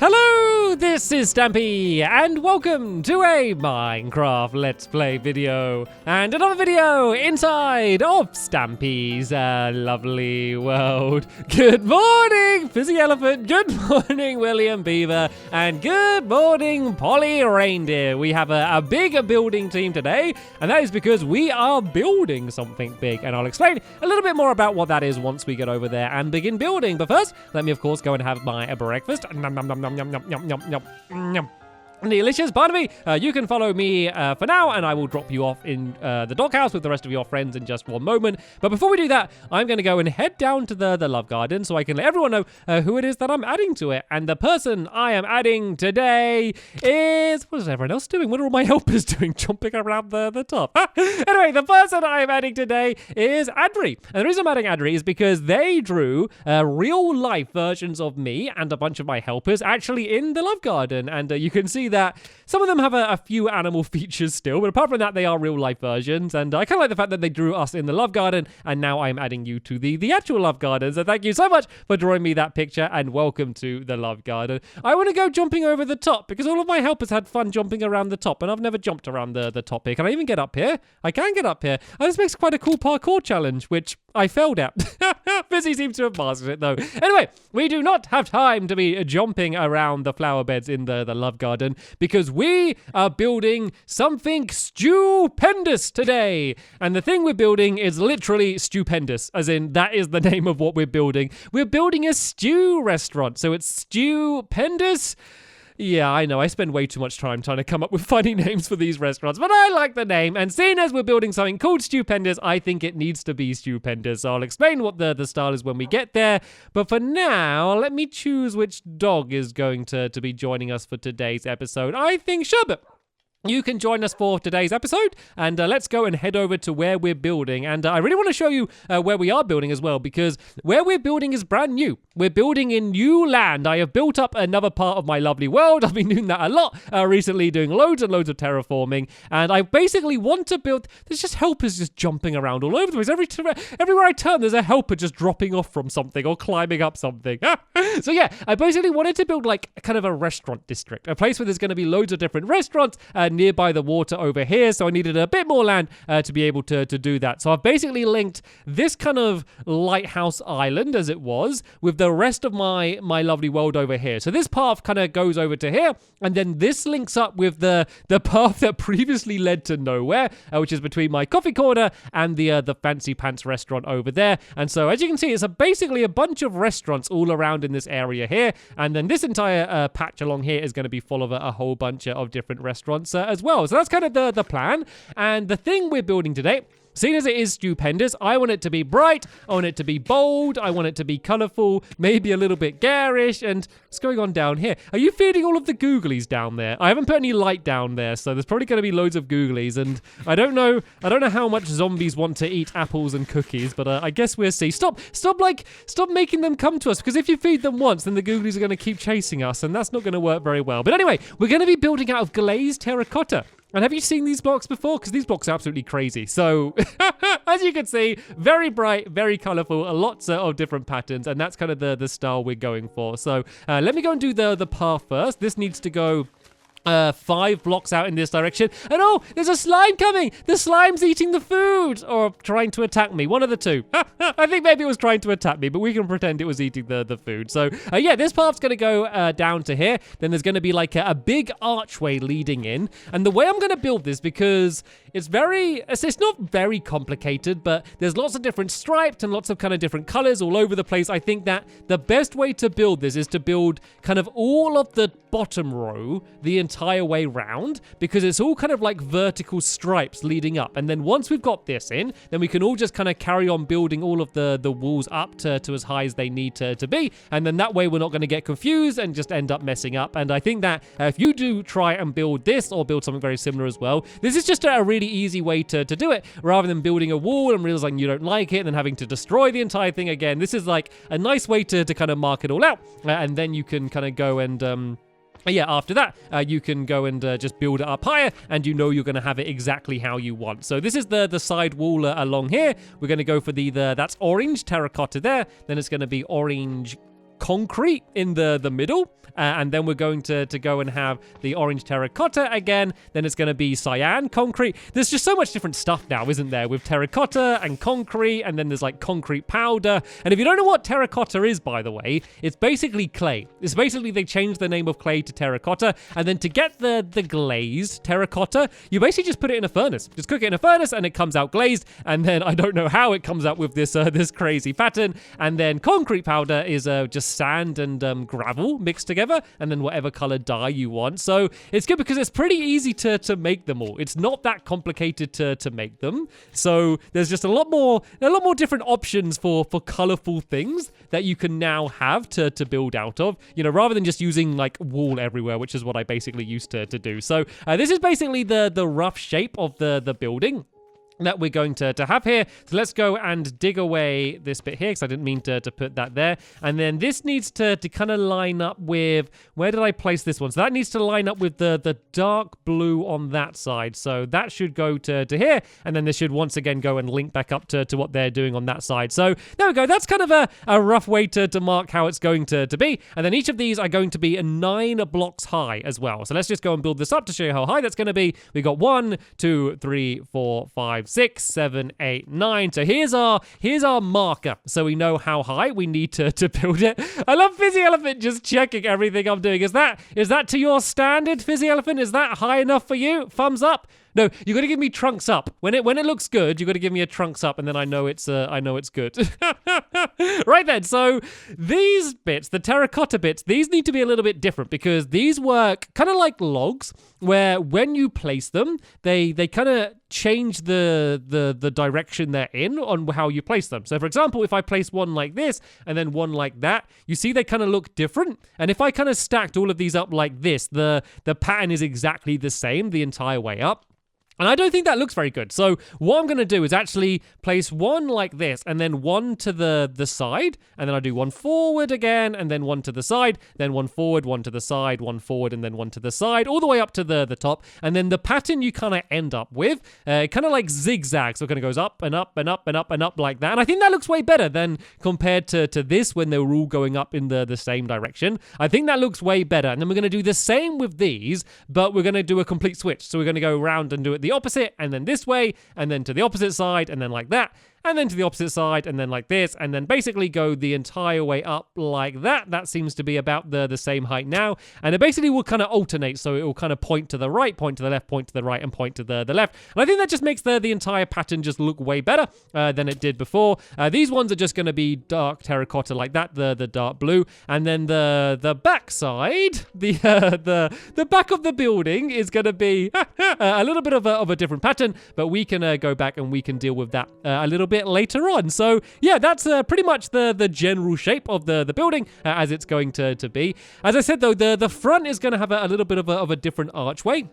Hello, this is Stampy, and welcome to a Minecraft Let's Play video, and another video inside of Stampy's lovely world. Good morning, Fizzy Elephant, good morning, William Beaver, and good morning, Polly Reindeer. We have a big building team today, and that is because we are building something big, and I'll explain a little bit more about what that is once we get over there and begin building. But first, let me, of course, go and have my breakfast. Nom, nom, nom, nom, nom, nom, nom, nom, nom. Delicious. Pardon me. You can follow me for now, and I will drop you off in the doghouse with the rest of your friends in just one moment. But before we do that, I'm going to go and head down to the love garden so I can let everyone know who it is that I'm adding to it. And the person I am adding today is... What is everyone else doing? What are all my helpers doing? Jumping around the top. Anyway, the person I am adding today is Adri. And the reason I'm adding Adri is because they drew real-life versions of me and a bunch of my helpers actually in the love garden. And you can see that some of them have a few animal features still, but apart from that, they are real life versions. And I kind of like the fact that they drew us in the love garden, and now I'm adding you to the actual love garden. So thank you so much for drawing me that picture, and welcome to the love garden. I want to go jumping over the top because all of my helpers had fun jumping around the top, and I've never jumped around the top here. Can I even get up here? I can get up here. And this makes quite a cool parkour challenge, which I failed at. Fizzy seems to have mastered it though. Anyway, we do not have time to be jumping around the flower beds in the love garden because we are building something stupendous today. And the thing we're building is literally stupendous, as in that is the name of what we're building. We're building a stew restaurant, so it's stupendous. Yeah, I know, I spend way too much time trying to come up with funny names for these restaurants, but I like the name, and seeing as we're building something called Stewpendus, I think it needs to be stupendous. So I'll explain what the style is when we get there, but for now, let me choose which dog is going to be joining us for today's episode. I think Sherbet. You can join us for today's episode, and let's go and head over to where we're building. And I really want to show you where we are building as well, because where we're building is brand new. We're building in new land. I have built up another part of my lovely world. I've been doing that a lot recently, doing loads and loads of terraforming, and I basically want to build... There's just helpers just jumping around all over the place. Everywhere I turn, there's a helper just dropping off from something or climbing up something. So yeah, I basically wanted to build like kind of a restaurant district, a place where there's going to be loads of different restaurants nearby the water over here, so I needed a bit more land to be able to do that. So I've basically linked this kind of lighthouse island as it was with the rest of my lovely world over here. So this path kind of goes over to here, and then this links up with the path that previously led to nowhere, which is between my coffee corner and the Fancy Pants restaurant over there. And so as you can see, it's basically a bunch of restaurants all around in this area here, and then this entire patch along here is going to be full of a whole bunch of different restaurants as well. So that's kind of the plan. And the thing we're building today, seeing as it is stupendous, I want it to be bright, I want it to be bold, I want it to be colourful, maybe a little bit garish. And what's going on down here? Are you feeding all of the googlies down there? I haven't put any light down there, so there's probably going to be loads of googlies, and I don't know how much zombies want to eat apples and cookies, but I guess we'll see. Stop making them come to us, because if you feed them once, then the googlies are going to keep chasing us, and that's not going to work very well. But anyway, we're going to be building out of glazed terracotta. And have you seen these blocks before? Because these blocks are absolutely crazy. So, as you can see, very bright, very colourful, lots of different patterns, and that's kind of the style we're going for. So, let me go and do the path first. This needs to go 5 blocks out in this direction. And oh, there's a slime coming! The slime's eating the food! Or trying to attack me. One of the two. I think maybe it was trying to attack me, but we can pretend it was eating the food. So, yeah, this path's going to go down to here. Then there's going to be like a big archway leading in. And the way I'm going to build this, because it's not very complicated, but there's lots of different stripes and lots of kind of different colors all over the place. I think that the best way to build this is to build kind of all of the bottom row the entire way round, because it's all kind of like vertical stripes leading up. And then once we've got this in, then we can all just kind of carry on building all of the walls up to as high as they need to be. And then that way we're not going to get confused and just end up messing up. And I think that if you do try and build this or build something very similar as well, this is just a really easy way to do it, rather than building a wall and realizing you don't like it and then having to destroy the entire thing again. This is like a nice way to kind of mark it all out, and then you can kind of go and yeah, after that, you can go and just build it up higher, and you know you're going to have it exactly how you want. So this is the side wall along here. We're going to go for that's orange terracotta there. Then it's going to be orange concrete in the middle. And then we're going to go and have the orange terracotta again. Then it's going to be cyan concrete. There's just so much different stuff now, isn't there? With terracotta and concrete, and then there's like concrete powder. And if you don't know what terracotta is, by the way, it's basically clay. It's basically they changed the name of clay to terracotta. And then to get the glazed terracotta, you basically just put it in a furnace. Just cook it in a furnace and it comes out glazed. And then I don't know how it comes out with this this crazy pattern. And then concrete powder is just sand and gravel mixed together. And then whatever color dye you want. So it's good because it's pretty easy to make them all. It's not that complicated to make them. So there's just a lot more different options for colorful things that you can now have to build out of, you know, rather than just using like wool everywhere, which is what I basically used to do. So this is basically the rough shape of the building that we're going to have here. So let's go and dig away this bit here, because I didn't mean to put that there. And then this needs to kind of line up with, where did I place this one? So that needs to line up with the dark blue on that side. So that should go to here, and then this should once again go and link back up to what they're doing on that side. So there we go. That's kind of a rough way to mark how it's going to be. And then each of these are going to be 9 blocks high as well. So let's just go and build this up to show you how high that's going to be. We got 1, 2, 3, 4, 5, 6, 7, 8, 9. So here's our marker, so we know how high we need to build it. I love Fizzy Elephant just checking everything I'm doing. Is that to your standard, Fizzy Elephant? Is that high enough for you? Thumbs up. No, you got to give me trunks up. When it looks good, you got to give me a trunks up, and then I know it's good. Right then, so these bits, the terracotta bits, these need to be a little bit different because these work kind of like logs, where when you place them, they kind of change the direction they're in on how you place them. So for example, if I place one like this and then one like that, you see they kind of look different. And if I kind of stacked all of these up like this, the pattern is exactly the same the entire way up. And I don't think that looks very good. So what I'm going to do is actually place one like this, and then one to the side, and then I do one forward again, and then one to the side, then one forward, one to the side, one forward, and then one to the side, all the way up to the top. And then the pattern you kind of end up with, kind of like zigzag. So it kind of goes up and up and up and up and up like that. And I think that looks way better than compared to this when they were all going up in the same direction. I think that looks way better. And then we're going to do the same with these, but we're going to do a complete switch. So we're going to go around and do it the opposite, and then this way, and then to the opposite side, and then like that, and then to the opposite side, and then like this, and then basically go the entire way up like that. That seems to be about the same height now, and it basically will kind of alternate, so it will kind of point to the right, point to the left, point to the right, and point to the left. And I think that just makes the entire pattern just look way better than it did before. These ones are just going to be dark terracotta like that, the dark blue, and then the back side, the back of the building is going to be a little bit of a different pattern, but we can go back and we can deal with that a little bit later on. So yeah, that's pretty much the general shape of the building as it's going to be. As I said though, the front is going to have a little bit of a different archway.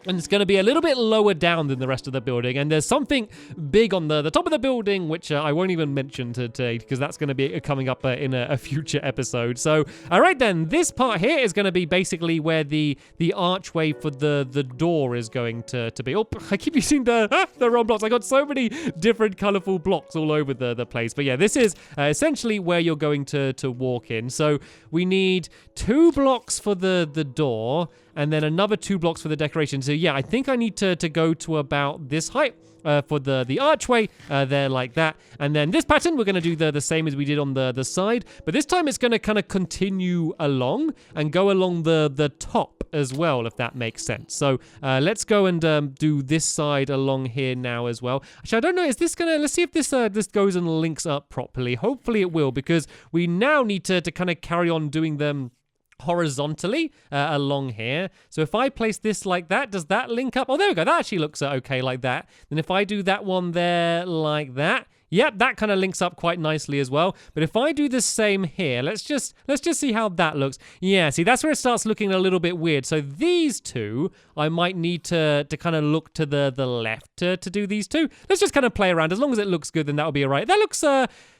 And it's going to be a little bit lower down than the rest of the building. And there's something big on the top of the building, which I won't even mention today because that's going to be coming up in a future episode. So, all right then, this part here is going to be basically where the archway for the door is going to be. Oh, I keep using the wrong blocks. I got so many different colorful blocks all over the place. But yeah, this is essentially where you're going to walk in. So we need 2 blocks for the door, and then another 2 blocks for the decoration. So yeah, I think I need to go to about this height for the archway there like that. And then this pattern, we're going to do the same as we did on the side. But this time it's going to kind of continue along and go along the top as well, if that makes sense. So let's go and do this side along here now as well. Actually, I don't know, is this going to, let's see if this goes and links up properly. Hopefully it will, because we now need to kind of carry on doing them horizontally along here. So if I place this like that, does that link up? Oh, there we go. That actually looks okay like that. Then if I do that one there like that, yep, that kind of links up quite nicely as well. But if I do the same here, let's just see how that looks. Yeah, see, that's where it starts looking a little bit weird. So these two, I might need to kind of look to the left to do these two. Let's just kind of play around. As long as it looks good, then that'll be all right. That looks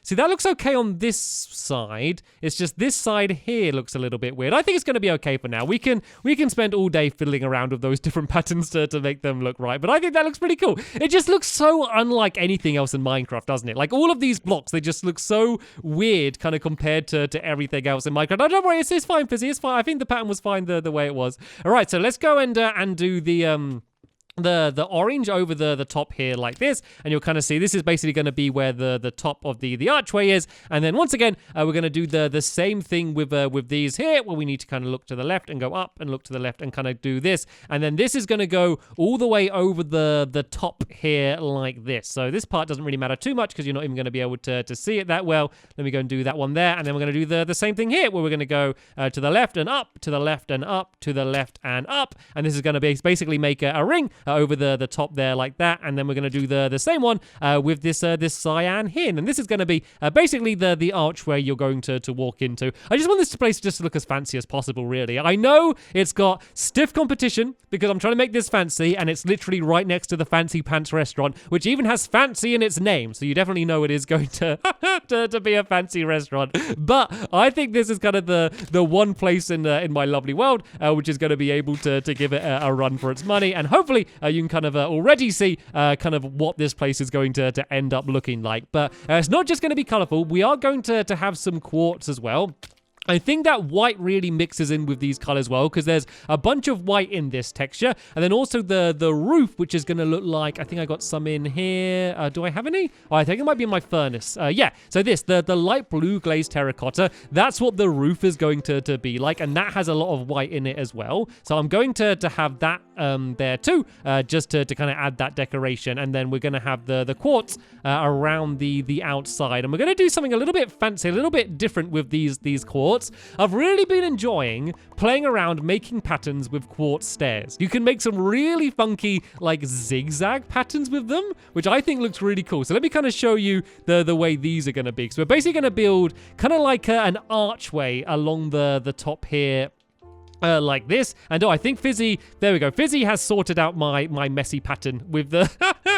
See, that looks okay on this side. It's just this side here looks a little bit weird. I think it's going to be okay for now. We can spend all day fiddling around with those different patterns to make them look right. But I think that looks pretty cool. It just looks so unlike anything else in Minecraft, doesn't it? Like all of these blocks, they just look so weird kind of compared to everything else in Minecraft. Oh, don't worry, it's fine, Fizzy. It's fine. I think the pattern was fine the way it was. All right, so let's go and do the orange over the top here like this, and you'll kind of see this is basically going to be where the top of the archway is. And then once again, we're going to do the same thing with these here, where we need to kind of look to the left and go up and look to the left and kind of do this. And then this is going to go all the way over the top here like this. So this part doesn't really matter too much because you're not even going to be able to see it that well. Let me go and do that one there, and then we're going to do the same thing here, where we're going to go to the left and up, to the left and up, to the left and up. And this is going to basically make a ring over the top there like that. And then we're going to do the same one with this cyan hin, and this is going to be basically the archway you're going to walk into. I just want this place just to look as fancy as possible, really. I know it's got stiff competition because I'm trying to make this fancy, and it's literally right next to the Fancy Pants restaurant, which even has fancy in its name, so you definitely know it is going to to be a fancy restaurant. But I think this is kind of the one place in my lovely world which is going to be able to give it a run for its money, and hopefully you can kind of already see kind of what this place is going to end up looking like. But it's not just going to be colorful. We are going to have some quartz as well. I think that white really mixes in with these colors well, because there's a bunch of white in this texture, and then also the roof, which is going to look like, I think I got some in here. Do I have any? Oh, I think it might be in my furnace. Yeah, so the light blue glazed terracotta, that's what the roof is going to be like, and that has a lot of white in it as well. So I'm going to have that there too, just to kind of add that decoration, and then we're going to have the quartz around the outside, and we're going to do something a little bit fancy, a little bit different with these quartz. I've really been enjoying playing around making patterns with quartz stairs. You can make some really funky like zigzag patterns with them, which I think looks really cool. So let me kind of show you the way these are going to be. So we're basically going to build kind of like an archway along the top here. Like this, and I think Fizzy, there we go. Fizzy has sorted out my messy pattern with the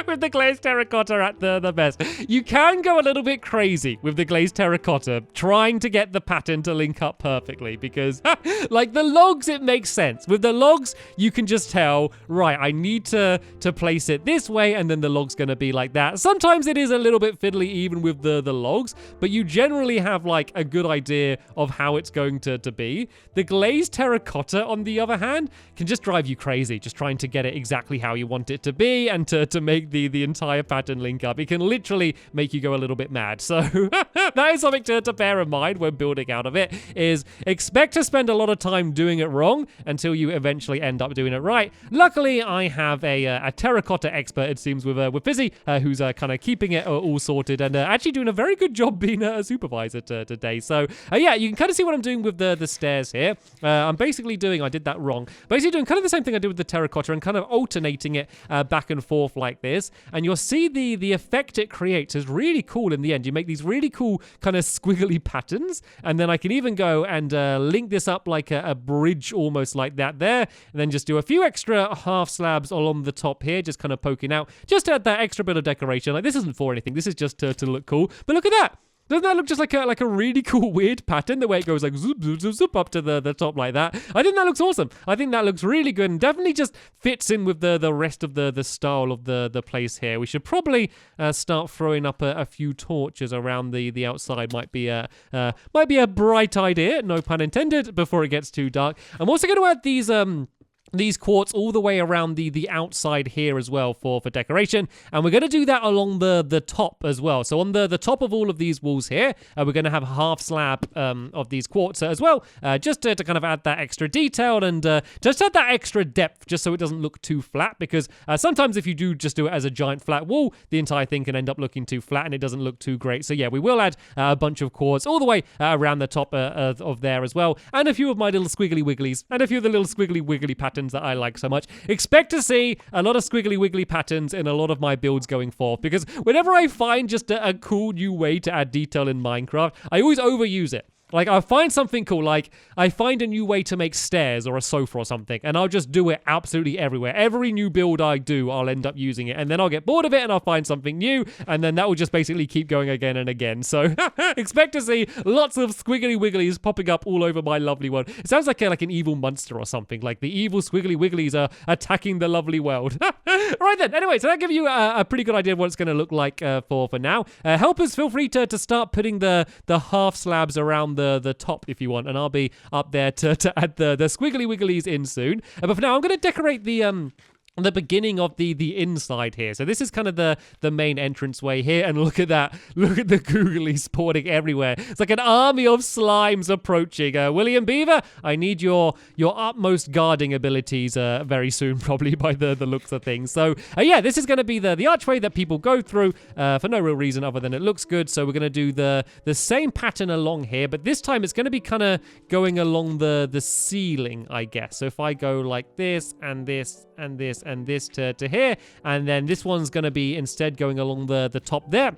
with the glazed terracotta at the best. You can go a little bit crazy with the glazed terracotta, trying to get the pattern to link up perfectly, because like the logs, it makes sense. With the logs, you can just tell, right, I need to place it this way, and then the log's gonna be like that. Sometimes it is a little bit fiddly even with the logs, but you generally have like a good idea of how it's going to be. The glazed terracotta, on the other hand, can just drive you crazy, just trying to get it exactly how you want it to be, and to make the entire pattern link up. It can literally make you go a little bit mad. So that is something to bear in mind when building out of it, is expect to spend a lot of time doing it wrong until you eventually end up doing it right. Luckily, I have a terracotta expert, it seems, with Fizzy, who's kind of keeping it all sorted, and actually doing a very good job being a supervisor today. So yeah, you can kind of see what I'm doing with the stairs here. I'm basically doing, I did that wrong, basically doing kind of the same thing I did with the terracotta, and kind of alternating it back and forth like this, and you'll see the effect it creates is really cool in the end. You make these really cool kind of squiggly patterns, and then I can even go and link this up like a bridge almost like that there, and then just do a few extra half slabs along the top here, just kind of poking out, just to add that extra bit of decoration. Like, this isn't for anything, this is just to look cool, but look at that. Doesn't that look just like a really cool weird pattern, the way it goes like zoop, zoop, zoop, zoop up to the top like that? I think that looks awesome. I think that looks really good, and definitely just fits in with the rest of the style of the place here. We should probably start throwing up a few torches around the outside. Might be a bright idea, no pun intended, before it gets too dark. I'm also going to add these quartz all the way around the outside here as well for decoration, and we're going to do that along the top as well. So on the top of all of these walls here, we're going to have a half slab of these quartz as well, just to kind of add that extra detail, and just add that extra depth, just so it doesn't look too flat, because sometimes if you do just do it as a giant flat wall, the entire thing can end up looking too flat and it doesn't look too great. So yeah, we will add a bunch of quartz all the way around the top of there as well, and a few of my little squiggly wigglies, and a few of the little squiggly wiggly patterns that I like so much. Expect to see a lot of squiggly wiggly patterns in a lot of my builds going forth, because whenever I find just a cool new way to add detail in Minecraft, I always overuse it. Like, I'll find something cool, like I find a new way to make stairs or a sofa or something, and I'll just do it absolutely everywhere. Every new build I do, I'll end up using it, and then I'll get bored of it and I'll find something new, and then that will just basically keep going again and again. So expect to see lots of Squiggly Wigglies popping up all over my lovely world. It sounds like an evil monster or something, like the evil Squiggly Wigglies are attacking the lovely world. Right then, anyway, so that gives you a pretty good idea of what it's going to look like for now. Helpers, feel free to start putting the half slabs around the top if you want, and I'll be up there to add the Squiggly Wigglies in soon. But for now, I'm going to decorate the beginning of the inside here. So this is kind of the main entranceway here, and look at that. Look at the googly spawning everywhere. It's like an army of slimes approaching. William Beaver, I need your utmost guarding abilities very soon, probably by the looks of things. So yeah, this is going to be the archway that people go through for no real reason other than it looks good. So we're going to do the same pattern along here, but this time it's going to be kind of going along the ceiling, I guess. So if I go like this and this and this and this to here, and then this one's going to be instead going along the top there.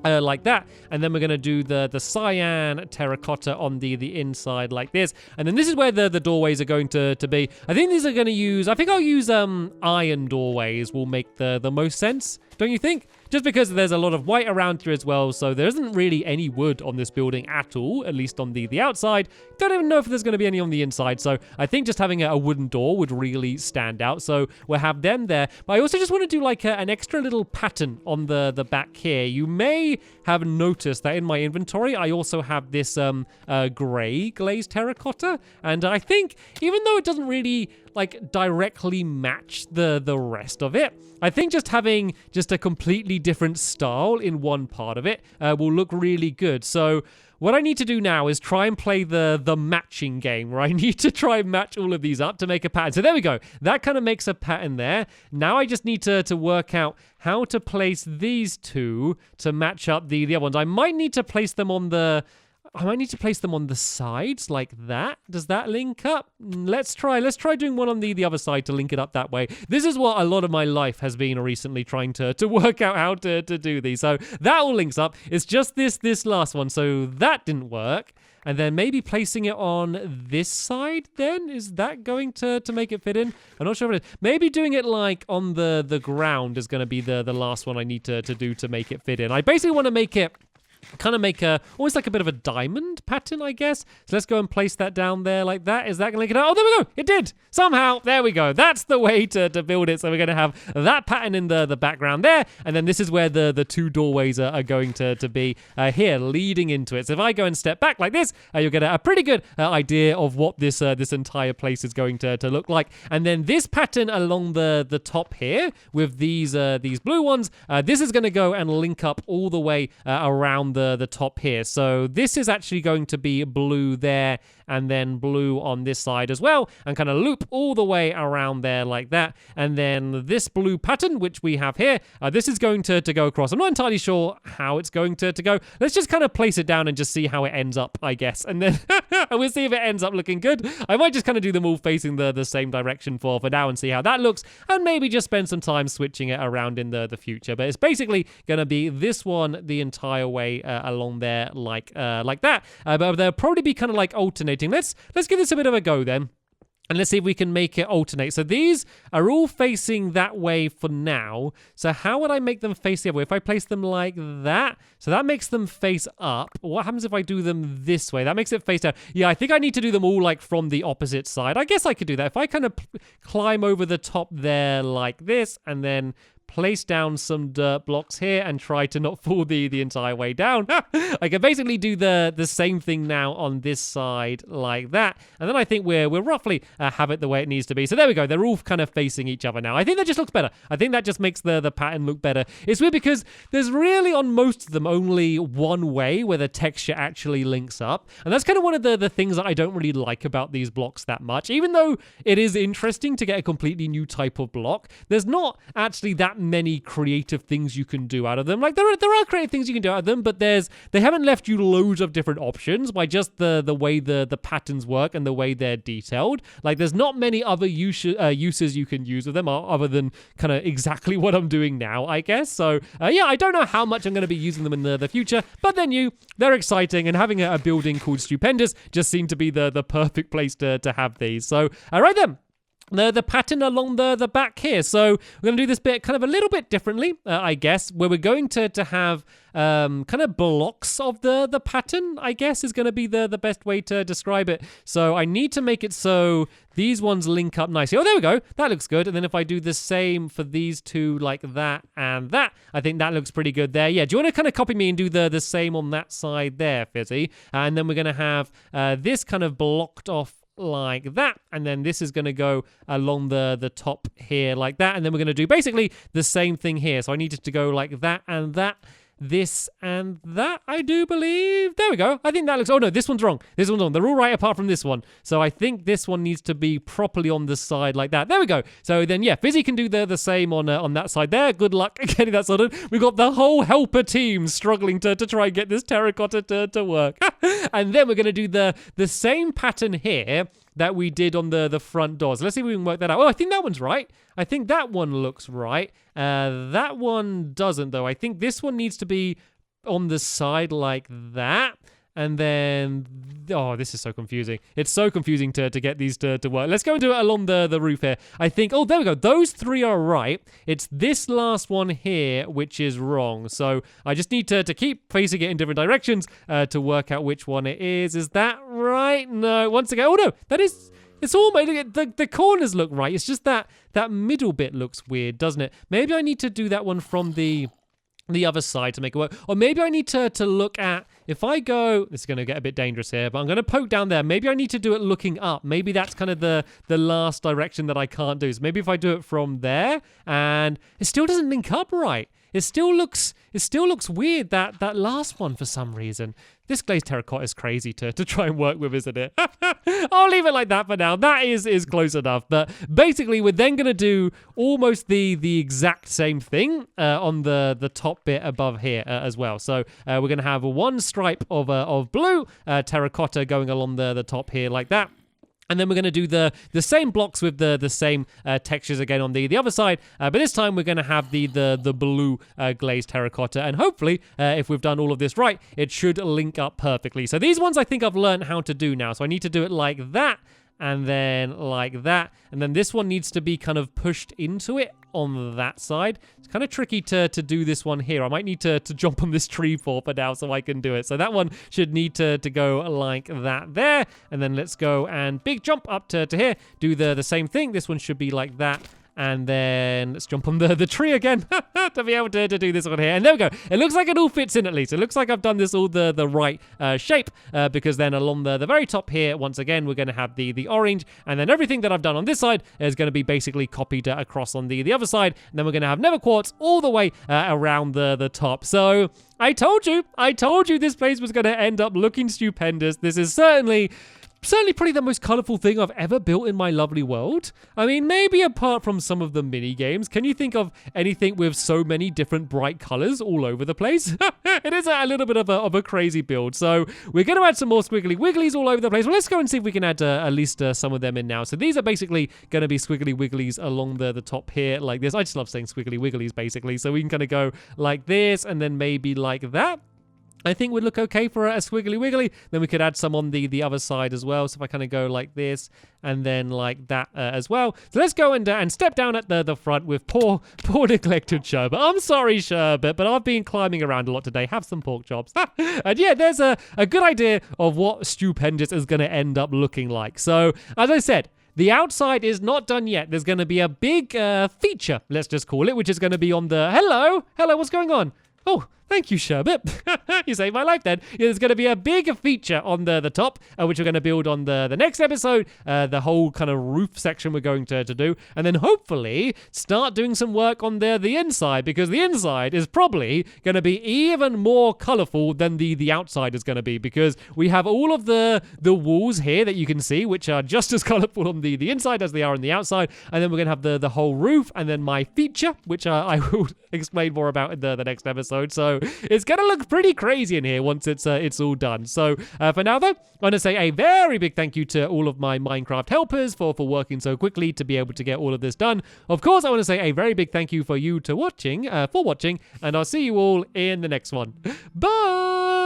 Like that, and then we're going to do the cyan terracotta on the inside like this, and then this is where the doorways are going to be. I think these are going to use, I think I'll use iron doorways will make the most sense, don't you think? Just because there's a lot of white around here as well, so there isn't really any wood on this building at all, at least on the outside. Don't even know if there's going to be any on the inside, so I think just having a wooden door would really stand out, so we'll have them there. But I also just want to do like an extra little pattern on the back here. You may have noticed that in my inventory, I also have this gray glazed terracotta, and I think even though it doesn't really like directly match the rest of it, I think just having just a completely different style in one part of it will look really good. So what I need to do now is try and play the matching game, where I need to try and match all of these up to make a pattern. So there we go. That kind of makes a pattern there. Now I just need to work out how to place these two to match up the other ones. I might need to place them on the sides like that. Does that link up? Let's try doing one on the other side to link it up that way. This is what a lot of my life has been recently, trying to work out how to do these. So that all links up. It's just this last one. So that didn't work. And then maybe placing it on this side then? Is that going to make it fit in? I'm not sure if it is. Maybe doing it like on the ground is going to be the last one I need to do to make it fit in. I basically want to make it almost like a bit of a diamond pattern, I guess. So let's go and place that down there like that. Is that going to link it out? Oh, there we go. It did. Somehow. There we go. That's the way to build it. So we're going to have that pattern in the background there. And then this is where the two doorways are going to be here, leading into it. So if I go and step back like this, you'll get a pretty good idea of what this entire place is going to look like. And then this pattern along the top here with these blue ones, this is going to go and link up all the way around the top here. So this is actually going to be blue there, and then blue on this side as well, and kind of loop all the way around there like that. And then this blue pattern, which we have here, this is going to go across. I'm not entirely sure how it's going to go. Let's just kind of place it down and just see how it ends up, I guess. And then we'll see if it ends up looking good. I might just kind of do them all facing the same direction for now and see how that looks, and maybe just spend some time switching it around in the future. But it's basically going to be this one the entire way along there like that. But they'll probably be kind of like alternating. Let's give this a bit of a go then. And let's see if we can make it alternate. So these are all facing that way for now. So how would I make them face the other way? If I place them like that, so that makes them face up. What happens if I do them this way? That makes it face down. Yeah, I think I need to do them all like from the opposite side. I guess I could do that. If I kind of climb over the top there like this, and then place down some dirt blocks here and try to not fall the entire way down. I can basically do the same thing now on this side like that. And then I think we're roughly have it the way it needs to be. So there we go. They're all kind of facing each other now. I think that just looks better. I think that just makes the pattern look better. It's weird because there's really on most of them only one way where the texture actually links up. And that's kind of one of the things that I don't really like about these blocks that much. Even though it is interesting to get a completely new type of block, there's not actually that that many creative things you can do out of them. Like there are creative things you can do out of them, but they haven't left you loads of different options by just the way the patterns work and the way they're detailed. Like there's not many other uses you can use with them other than kind of exactly what I'm doing now, I guess. So yeah, I don't know how much I'm going to be using them in the future, but they're exciting, and having a building called Stewpendus just seemed to be the perfect place to have these. So right then. The pattern along the back here. So we're going to do this bit kind of a little bit differently, I guess, where we're going to have kind of blocks of the pattern, I guess, is going to be the best way to describe it. So I need to make it so these ones link up nicely. Oh, there we go. That looks good. And then if I do the same for these two like that and that, I think that looks pretty good there. Yeah, do you want to kind of copy me and do the same on that side there, Fizzy? And then we're going to have this kind of blocked off like that, and then this is going to go along the top here like that, and then we're going to do basically the same thing here. So I need it to go like that and that, this and that, I do believe. There we go. I think that looks... Oh, no, this one's wrong. This one's wrong. They're all right apart from this one. So I think this one needs to be properly on the side like that. There we go. So then, yeah, Fizzy can do the same on that side there. Good luck getting that sorted. We've got the whole helper team struggling to try and get this terracotta to work. And then we're going to do the same pattern here that we did on the front doors. Let's see if we can work that out. Oh, I think that one's right. I think that one looks right. That one doesn't, though. I think this one needs to be on the side like that. And then, oh, this is so confusing. It's so confusing to get these to work. Let's go and do it along the roof here. I think, oh, there we go. Those three are right. It's this last one here which is wrong. So I just need to keep facing it in different directions to work out which one it is. Is that right? No. Once again, oh, no. That is... It's almost... The corners look right. It's just that middle bit looks weird, doesn't it? Maybe I need to do that one from the other side to make it work. Or maybe I need to look at... If I go... This is going to get a bit dangerous here, but I'm going to poke down there. Maybe I need to do it looking up. Maybe that's kind of the last direction that I can't do. So maybe if I do it from there, and it still doesn't link up right. It still looks weird, that last one, for some reason. This glazed terracotta is crazy to try and work with, isn't it? I'll leave it like that for now. That is close enough. But basically, we're then going to do almost the exact same thing on the top bit above here as well. So we're going to have one stripe of blue terracotta going along the top here like that. And then we're going to do the same blocks with the same textures again on the other side. But this time we're going to have the blue glazed terracotta. And hopefully, if we've done all of this right, it should link up perfectly. So these ones I think I've learned how to do now. So I need to do it like that. And then like that. And then this one needs to be kind of pushed into it on that side. It's kind of tricky to do this one here. I might need to jump on this tree for now so I can do it. So that one should need to go like that there. And then let's go and big jump up to here. Do the same thing. This one should be like that. And then let's jump on the tree again to be able to do this one here. And there we go. It looks like it all fits in at least. It looks like I've done this all the right shape because then along the very top here, once again, we're going to have the orange. And then everything that I've done on this side is going to be basically copied across on the other side. And then we're going to have nether quartz all the way around the top. So I told you this place was going to end up looking stupendous. This is certainly probably the most colorful thing I've ever built in my lovely world. I mean, maybe apart from some of the mini games, can you think of anything with so many different bright colors all over the place? It is a little bit of a crazy build. So we're going to add some more Squiggly Wigglies all over the place. Well, let's go and see if we can add at least some of them in now. So these are basically going to be Squiggly Wigglies along the top here like this. I just love saying Squiggly Wigglies basically. So we can kind of go like this and then maybe like that. I think would look okay for a Squiggly Wiggly. Then we could add some on the other side as well. So if I kind of go like this and then like that as well. So let's go and step down at the front with poor neglected Sherbet. I'm sorry, Sherbet, but I've been climbing around a lot today. Have some pork chops. And yeah, there's a good idea of what Stewpendus is going to end up looking like. So as I said, the outside is not done yet. There's going to be a big feature, let's just call it, which is going to be on the... Hello, what's going on? Oh, Thank you, Sherbet. You saved my life then. Yeah, there's going to be a big feature on the top, which we're going to build on the next episode. The whole kind of roof section we're going to do. And then hopefully start doing some work on the inside, because the inside is probably going to be even more colorful than the outside is going to be, because we have all of the walls here that you can see, which are just as colorful on the inside as they are on the outside. And then we're going to have the whole roof, and then my feature, which I will explain more about in the next episode. So it's going to look pretty crazy in here once it's all done. So for now, though, I want to say a very big thank you to all of my Minecraft helpers for working so quickly to be able to get all of this done. Of course, I want to say a very big thank you for you for watching, and I'll see you all in the next one. Bye!